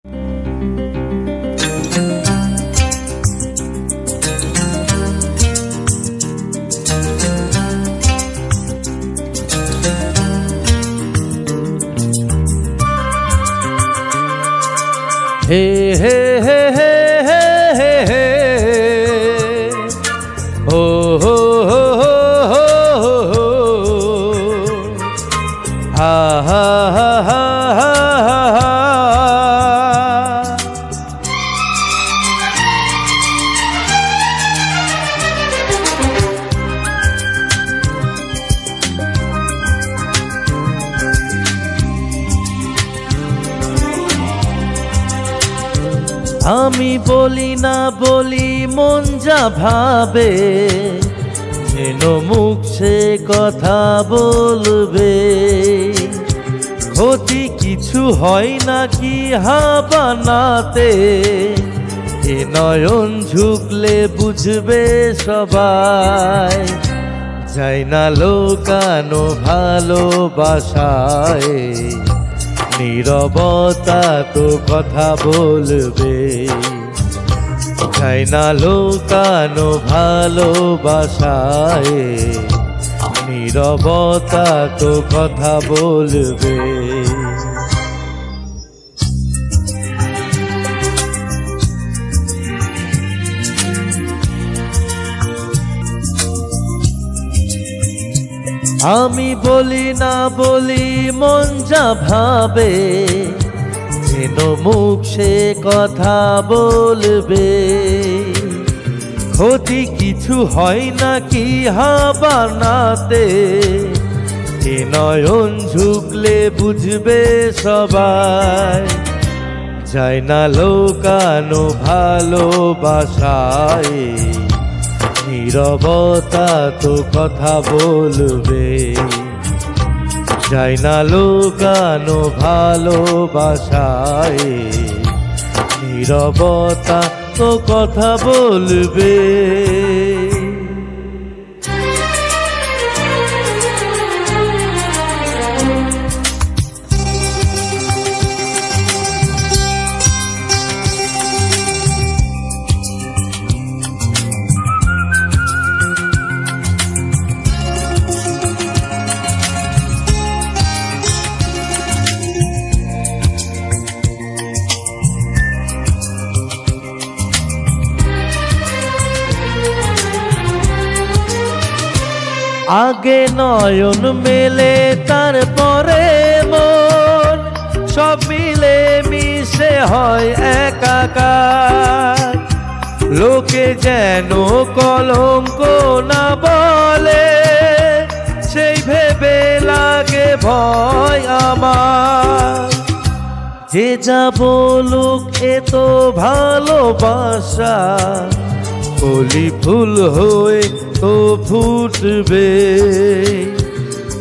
হে হে হে হে হে হে হে ও হো হো হো হো হা হা হা হা হা হা। আমি বলি না বলি মন যা ভাবে, যেন মুখ সে কথা বলবে। ক্ষতি কিছু হয় নাকি হাবানাতে, এ নয়ন ঝুঁকলে বুঝবে সবাই। যাই না লোকানো ভালোবাসায়, নীরবতা তো কথা বলবে। চাই না লোকানো ভালোবাসায়, নীরবতা তো কথা বলবে। আমি বলি না বলি মন যা ভাবে, যেন মুখ সে কথা বলবে। ক্ষতি কিছু হয় নাকি হাবানাতে, এ নয়ন ঝুঁকলে বুঝবে সবাই। যায় না লোকানো ভালোবাসায়, নীরবতা তো কথা বলবে। যায় না লোকানো ভালোবাসায়, নীরবতা তো কথা বলবে। আগে নয়ন মেলে তারপরে মন, সব মিলে মিশে হয় একাকার। লোকে যেন কলঙ্ক না বলে, সেই ভেবে লাগে ভয় আমার। যে যা বলুক এ তো ভালোবাসা, কলি ফুল হয়ে তো ফুটবে।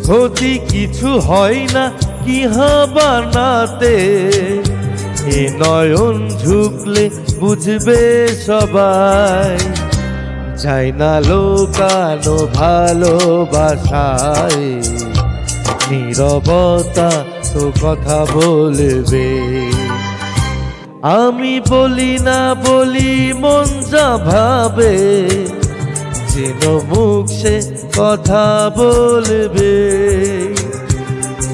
ক্ষতি কিছু হয় না কি হাবানাতে, এ নয়ন ঝুঁকলে বুঝবে সবাই। যায় না লোকানো ভালোবাসায়, নীরবতা তো কথা বলবে। আমি বলি না বলি মন যা ভাবে, যেন মুখ সে কথা বলবে।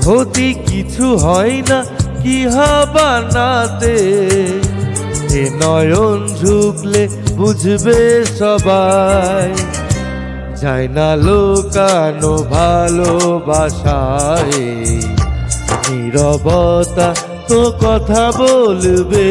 ক্ষতি কিছু হয় না কি হাবানাতে, এ নয়ন ঝুঁকলে বুঝবে সবাই। যায় না লোকানো ভালোবাসায়, নীরবতা তো কথা বলবে।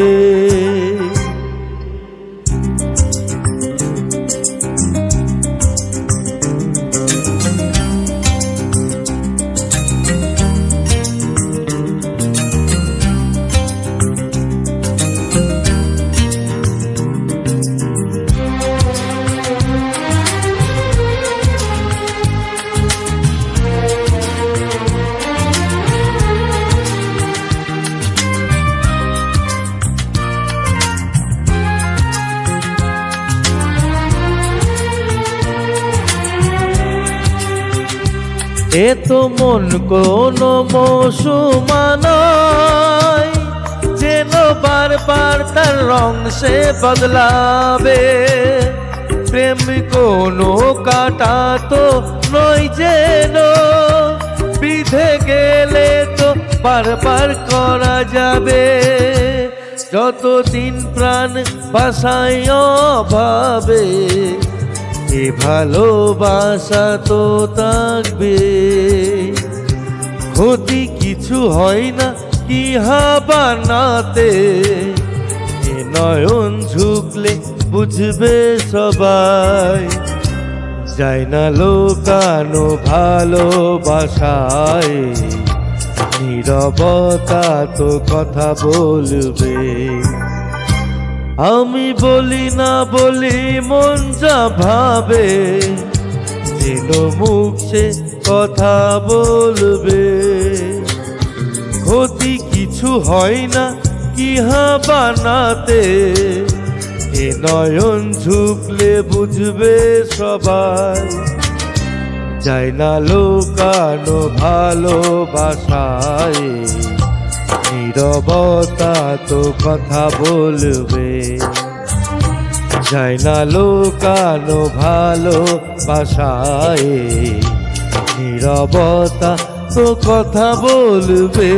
এ তো মন কোনো মৌসুমা নয়, যেন বারবার তার রং সে বদলাবে। প্রেম কোনো কাটা তো নয় যেন, বিধে গেলে তো বারবার করা যাবে। যতদিন প্রাণ বাসায় অভাবে, এ ভালোবাসা তো থাকবে। ক্ষতি কিছু হয় না কি বানাতে, এ নয়ন ঝুঁকলে বুঝবে সবাই। যায় না লোকানো ভালোবাসায়, নীরবতা তো কথা বলবে। আমি বলি না বলি মন যা ভাবে, যেন মুখ সে কথা বলবে। ক্ষতি কিছু হয় না কি বানাতে, এ নয়ন ঝুঁকলে বুঝবে সবাই। যায় না লোকানো ভালোবাসায়, নীরবতা তো কথা বলবে। যায় না লোকানো ভালোবাসায়, নীরবতা তো কথা বলবে।